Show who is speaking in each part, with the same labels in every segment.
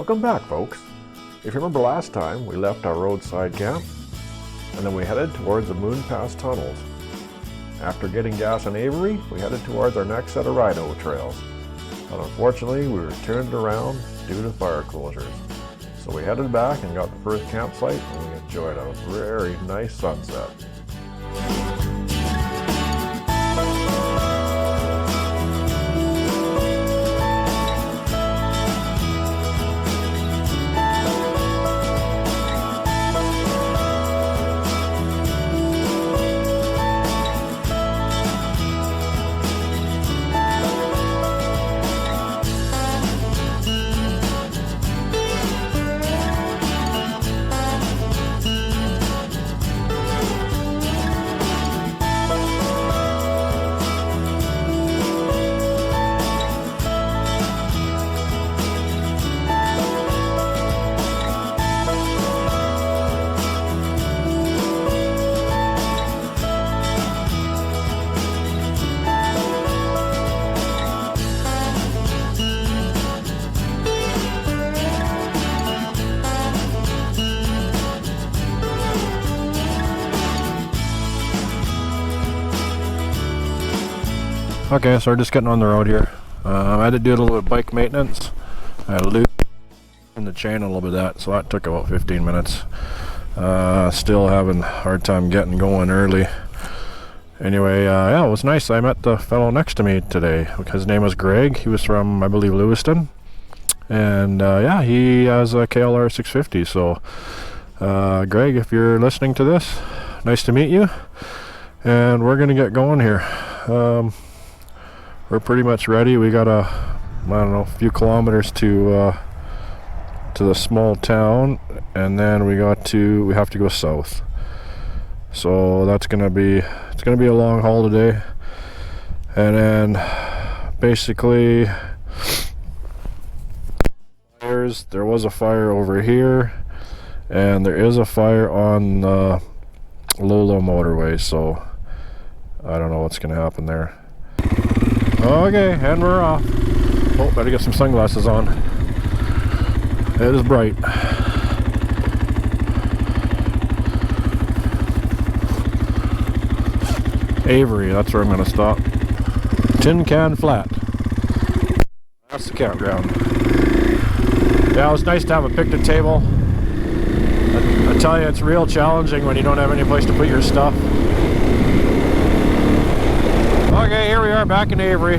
Speaker 1: Welcome back, folks. If you remember last time, we left our roadside camp and then we headed towards the Moon Pass tunnels. After getting gas in Avery, we headed towards our next set of ride-out trails. But unfortunately, we were turned around due to fire closures. So we headed back and got the first campsite and we enjoyed a very nice sunset. Okay, so we're just getting on the road here. I had to do a little bit of bike maintenance. I loosened the chain a little bit of that, so that took about 15 minutes. Still having a hard time getting going early. Anyway, yeah, it was nice. I met the fellow next to me today. His name was Greg. He was from, I believe, Lewiston. And yeah, he has a KLR 650. So, Greg, if you're listening to this, nice to meet you. And we're going to get going here. We're pretty much ready. We got a few kilometers to the small town, and then we have to go south. So it's gonna be a long haul today. And then basically there was a fire over here, and there is a fire on the Lolo motorway, so I don't know what's gonna happen there. Okay, and we're off. Oh, better get some sunglasses on. It is bright. Avery, that's where I'm going to stop. Tin Can Flat. That's the campground. Yeah, it was nice to have a picnic table. I tell you, it's real challenging when you don't have any place to put your stuff. Okay, here we are back in Avery.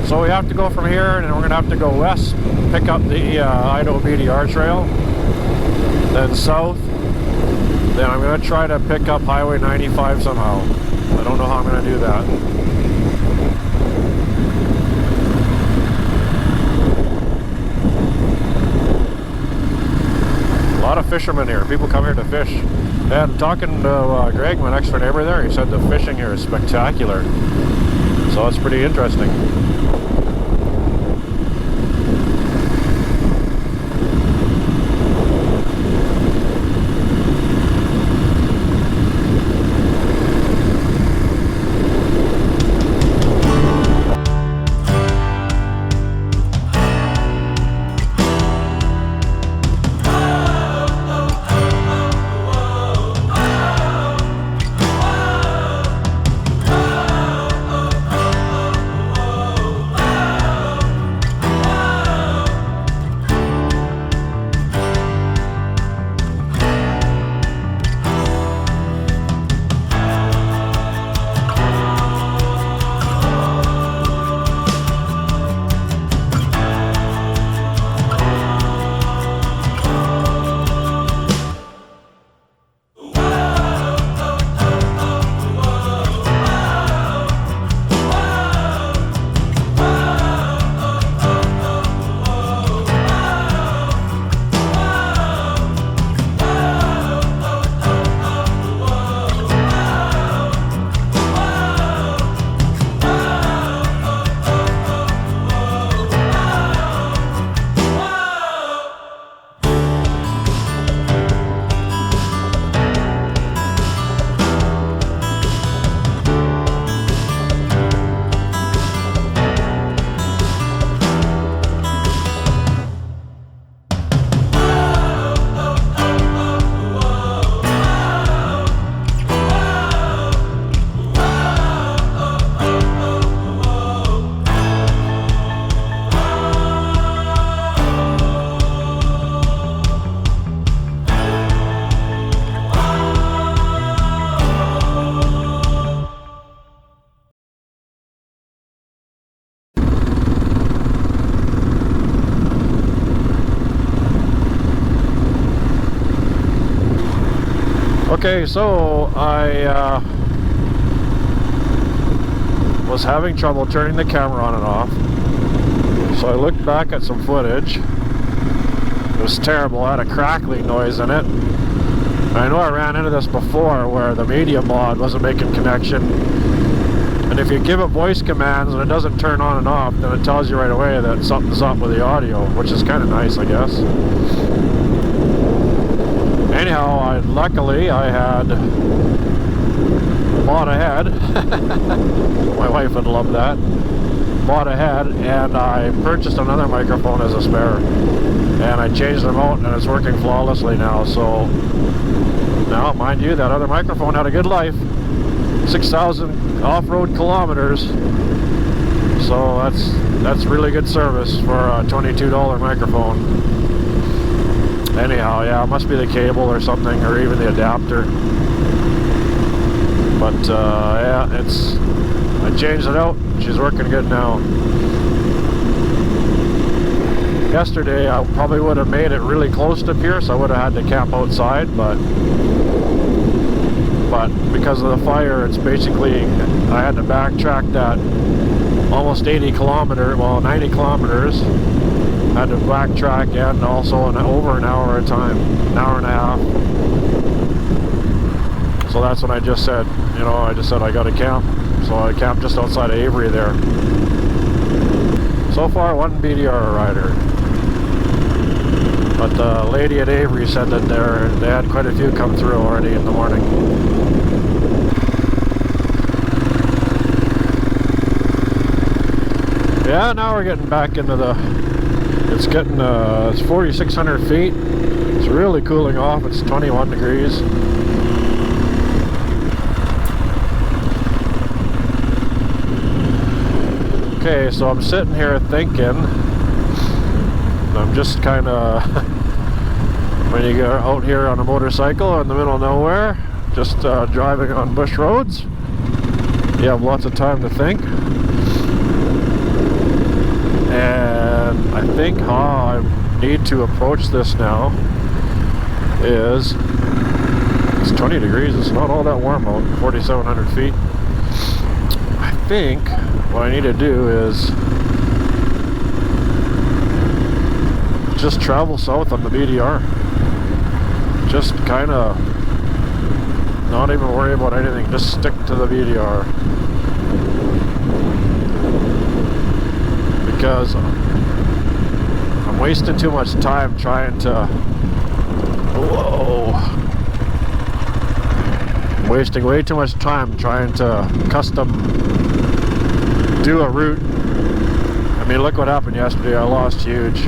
Speaker 1: So we have to go from here, and then we're going to have to go west, pick up the IDBDR trail, then south. Then I'm going to try to pick up Highway 95 somehow. I don't know how I'm going to do that. A lot of fishermen here. People come here to fish. And talking to Greg, my next door neighbor there, he said the fishing here is spectacular. So it's pretty interesting. Okay, so I was having trouble turning the camera on and off. So I looked back at some footage. It was terrible. It had a crackling noise in it. I know I ran into this before where the media mod wasn't making connection. And if you give it voice commands and it doesn't turn on and off, then it tells you right away that something's up with the audio, which is kind of nice, I guess. Anyhow, luckily I had bought ahead. My wife would love that. Bought ahead, and I purchased another microphone as a spare. And I changed them out, and it's working flawlessly now. So now, mind you, that other microphone had a good life. 6,000 off-road kilometers. So that's really good service for a $22 microphone. Anyhow, yeah, it must be the cable or something, or even the adapter. But yeah, I changed it out. She's working good now. Yesterday I probably would have made it really close to Pierce. I would have had to camp outside, but because of the fire, it's basically, I had to backtrack that almost 80 kilometers, well 90 kilometers. I had to backtrack and also over an hour at a time, an hour and a half. So that's when I just said, you know, I gotta camp. So I camped just outside of Avery there. So far, one BDR rider. But the lady at Avery said that they had quite a few come through already in the morning. Yeah, now we're getting back into it's 4,600 feet. It's really cooling off. It's 21 degrees. Okay, so I'm sitting here thinking, I'm just kind of, when you go out here on a motorcycle in the middle of nowhere, just driving on bush roads, you have lots of time to think. And I think how I need to approach this now is, it's 20 degrees, it's not all that warm out, 4,700 feet. I think what I need to do is just travel south on the BDR. Just kind of not even worry about anything, just stick to the BDR. Because I'm wasting too much time trying to, I'm wasting way too much time trying to custom do a route. I mean, look what happened yesterday. I lost huge.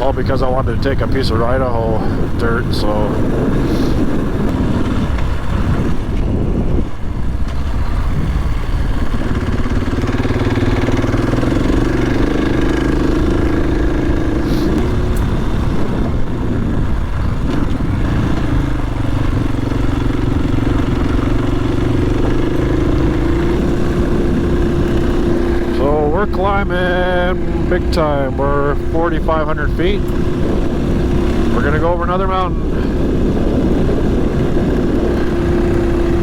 Speaker 1: All because I wanted to take a piece of Idaho dirt, so we're climbing big time. We're 4,500 feet. We're gonna go over another mountain.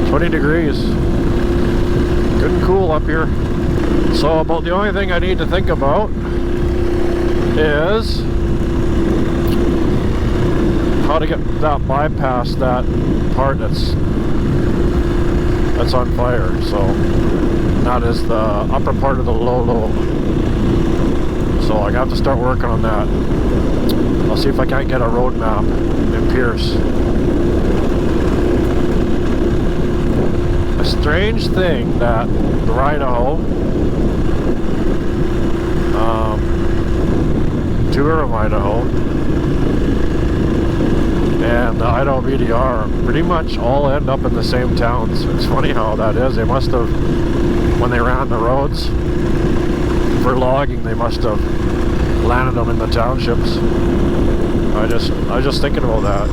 Speaker 1: 20 degrees. Good and cool up here. So about the only thing I need to think about is how to get that bypass that part that's on fire. So that is the upper part of the low. So I have to start working on that. I'll see if I can't get a road map in Pierce. A strange thing that the Idaho, tour of Idaho, and the IDBDR pretty much all end up in the same towns. It's funny how that is. They must have, when they ran the roads for logging, they must have landed them in the townships. I was just thinking about that.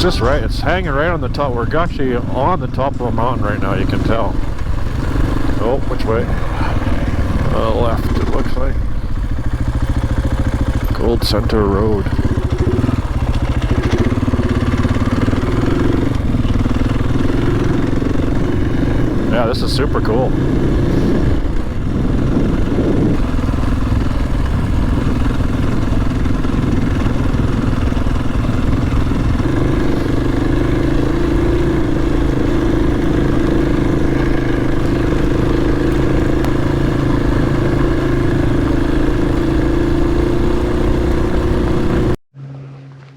Speaker 1: It's just right, it's hanging right on the top. We're actually on the top of a mountain right now, you can tell. Oh, which way? Left, it looks like. Gold Center Road. Yeah, this is super cool.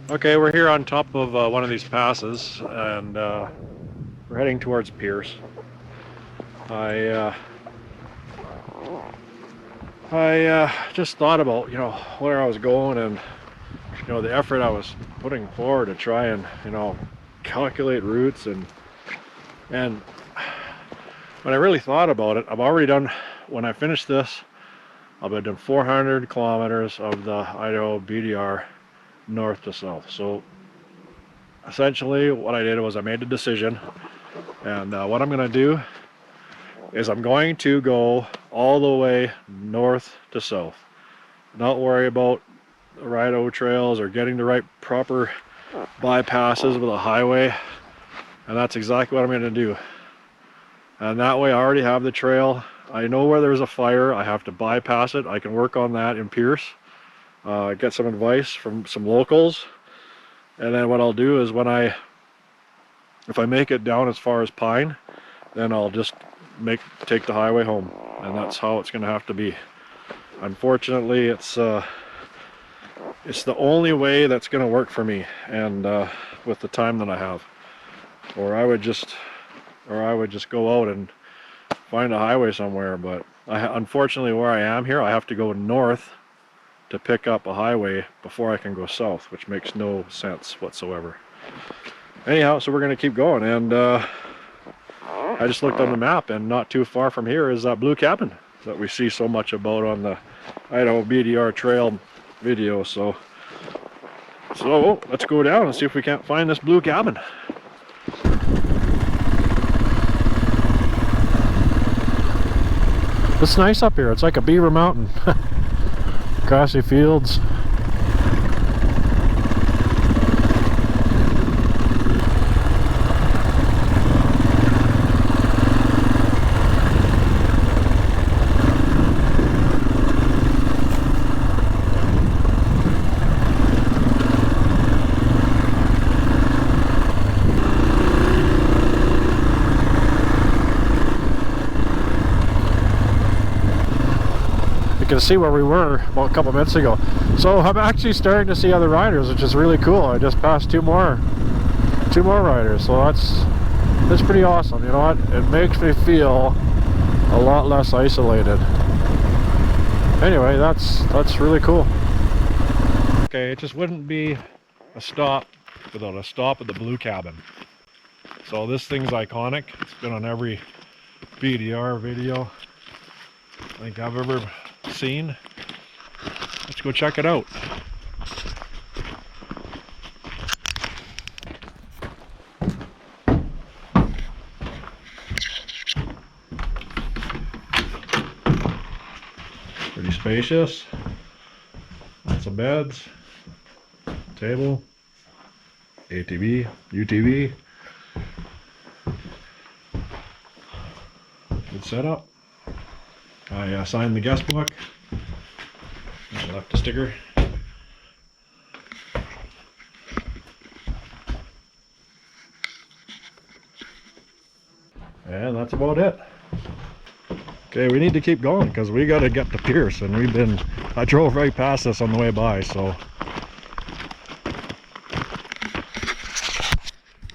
Speaker 1: Okay, we're here on top of one of these passes, and we're heading towards Pierce. I just thought about, you know, where I was going and, you know, the effort I was putting forward to try and, you know, calculate routes, and when I really thought about it, I've already done, when I finish this, I'll be done 400 kilometers of the IDBDR north to south. So essentially what I did was I made a decision, and what I'm going to do is I'm going to go all the way north to south, not worry about the right trails or getting the right proper bypasses with a highway, and that's exactly what I'm going to do. And that way I already have the trail. I know where there's a fire, I have to bypass it. I can work on that in Pierce, get some advice from some locals, and then what I'll do is if I make it down as far as Pine, then I'll just take the highway home, and that's how it's going to have to be. Unfortunately, it's the only way that's going to work for me, and with the time that I have. Or I would just go out and find a highway somewhere, but unfortunately where I am here, I have to go north to pick up a highway before I can go south, which makes no sense whatsoever. Anyhow, so we're going to keep going, and I just looked on the map, and not too far from here is that blue cabin that we see so much about on the IDBDR trail video. So let's go down and see if we can't find this blue cabin. It's nice up here. It's like a beaver mountain. Grassy fields. You can see where we were about a couple minutes ago. So I'm actually starting to see other riders, which is really cool. I just passed two more riders, so that's pretty awesome. You know what? It makes me feel a lot less isolated. Anyway, that's really cool. Okay, it just wouldn't be a stop without a stop at the blue cabin. So this thing's iconic. It's been on every BDR video I think I've ever seen. Let's go check it out. Pretty spacious. Lots of beds, table, ATV, UTV. Good setup. I signed the guest book. I left a sticker. And that's about it. Okay, we need to keep going because we got to get to Pierce, and I drove right past this on the way by, so.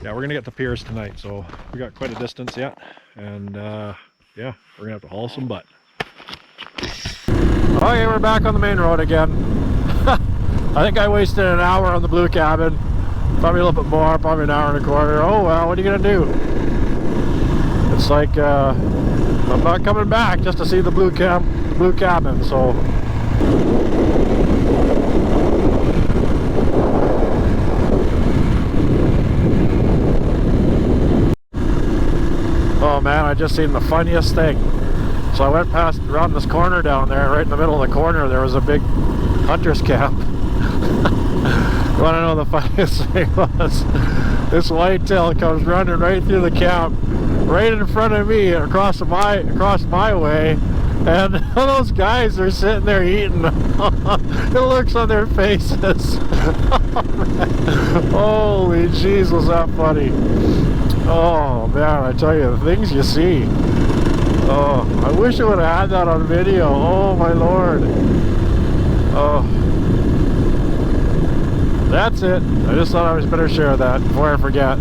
Speaker 1: Yeah, we're gonna get to Pierce tonight, so we got quite a distance yet, and yeah, we're gonna have to haul some butt. Okay, we're back on the main road again. I think I wasted an hour on the blue cabin. Probably a little bit more, probably an hour and a quarter. Oh well, what are you gonna do? It's like I'm not coming back just to see the blue cabin, so. just seen the funniest thing. So I went past around this corner down there, right in the middle of the corner, there was a big hunter's camp. You want to know the funniest thing was? This whitetail comes running right through the camp, right in front of me, across my way, and those guys are sitting there eating. The looks on their faces. Holy jeez, was that funny? Oh man, I tell you, the things you see. Oh, I wish I would have had that on video. Oh my lord. Oh. That's it. I just thought I was better share that before I forget.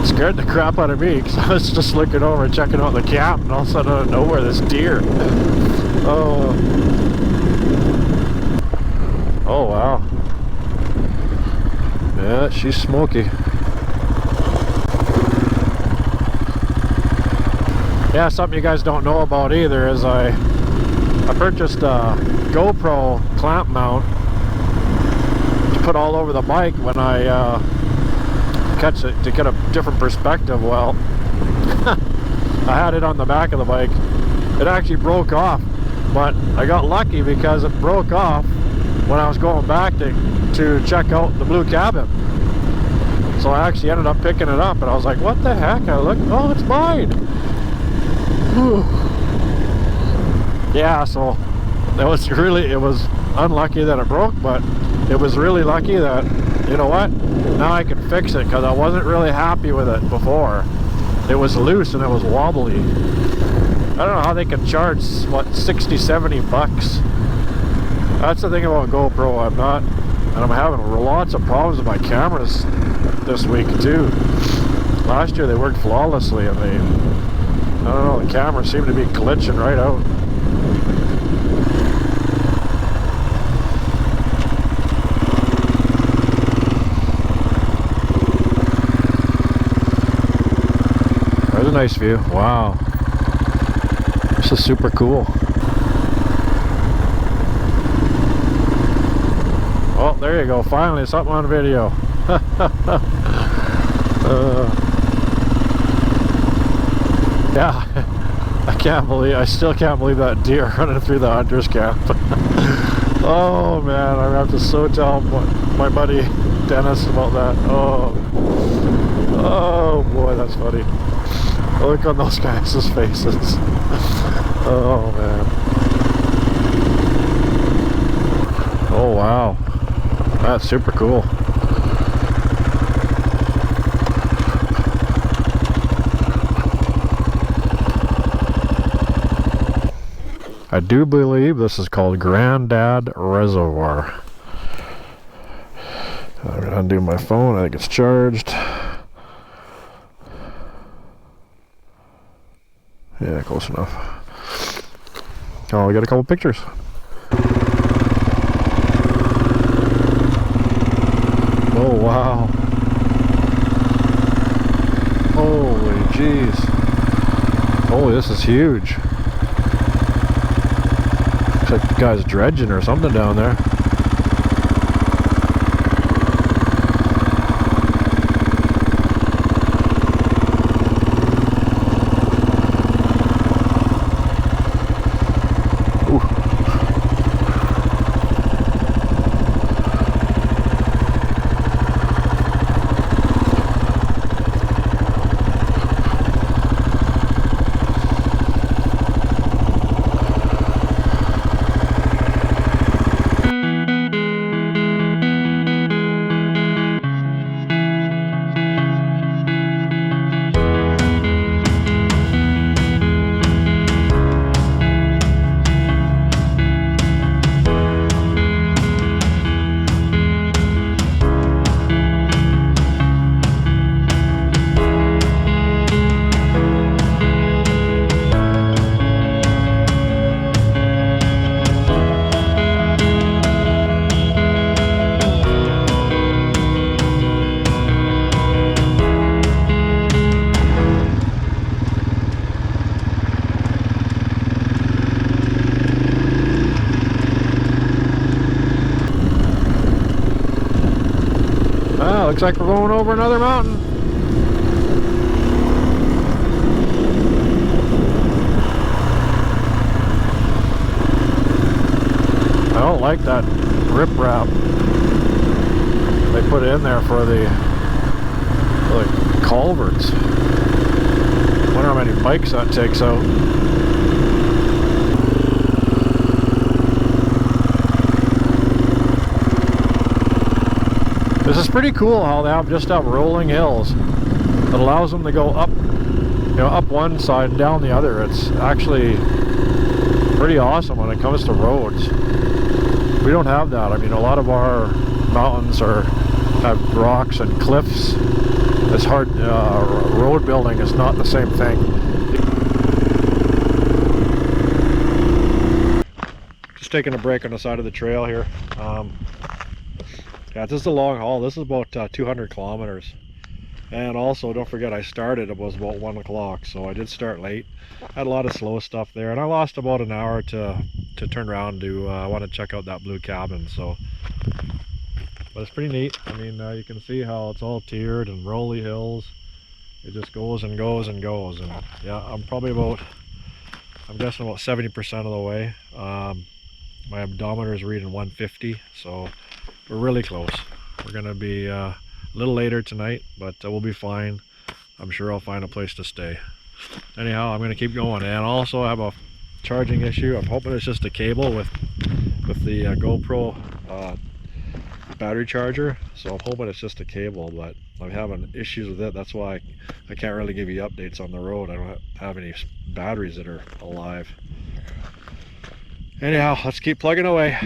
Speaker 1: It scared the crap out of me because I was just looking over checking out the camp, and all of a sudden out of nowhere this deer. Oh. Oh wow. Yeah, she's smoky. Yeah, something you guys don't know about either is I purchased a GoPro clamp mount to put all over the bike when I catch it, to get a different perspective. Well, I had it on the back of the bike. It actually broke off, but I got lucky because it broke off when I was going back to check out the blue cabin. So I actually ended up picking it up, and I was like, what the heck? I looked, oh, it's mine. Whew. Yeah, so it was unlucky that it broke, but it was really lucky that, you know what, now I can fix it, because I wasn't really happy with it before. It was loose and it was wobbly. I don't know how they can charge, what, 60, 70 bucks. That's the thing about GoPro. I'm having lots of problems with my cameras this week too. Last year they worked flawlessly, and I don't know, the cameras seem to be glitching right out. There's a nice view. Wow. This is super cool. Oh, there you go. Finally, something on video. Yeah, I still can't believe that deer running through the hunter's camp. Oh man, I have to so tell my buddy Dennis about that. Oh boy, that's funny. Look on those guys' faces. Oh man. Oh wow, that's super cool. I do believe this is called Grandad Reservoir. I'm gonna undo my phone. I think it's charged. Yeah, close enough. Oh, we got a couple pictures. Oh wow. Holy jeez. Holy, this is huge. Looks like the guy's dredging or something down there. Looks like we're going over another mountain. like that riprap they put in there for the culverts. Wonder how many bikes that takes out. This is pretty cool how they just have rolling hills that allows them to go up, up one side and down the other. It's actually pretty awesome when it comes to roads. We don't have that. I mean, a lot of our mountains have rocks and cliffs. It's hard. Road building is not the same thing. Just taking a break on the side of the trail here. Yeah, this is a long haul. This is about 200 kilometers. And also, don't forget, I started, it was about 1 o'clock, so I did start late. Had a lot of slow stuff there, and I lost about an hour to turn around to want to check out that blue cabin. So, but it's pretty neat. I mean, you can see how it's all tiered and rolly hills. It just goes and goes and goes. And yeah, I'm guessing about 70% of the way. My odometer is reading 150, so we're really close. We're gonna be a little later tonight, but we'll be fine. I'm sure I'll find a place to stay. Anyhow, I'm gonna keep going. And also I have a charging issue. I'm hoping it's just a cable with the GoPro battery charger. So I'm hoping it's just a cable, but I'm having issues with it. That's why I can't really give you updates on the road. I don't have any batteries that are alive. Anyhow, let's keep plugging away.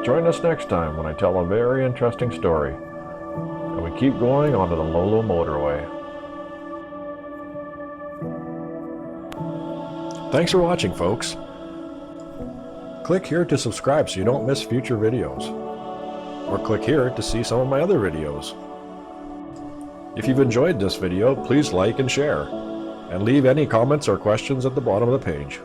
Speaker 1: Join us next time when I tell a very interesting story, and we keep going onto the Lolo motorway. Thanks for watching, folks. Click here to subscribe so you don't miss future videos, or click here to see some of my other videos. If you've enjoyed this video, please like and share, and leave any comments or questions at the bottom of the page.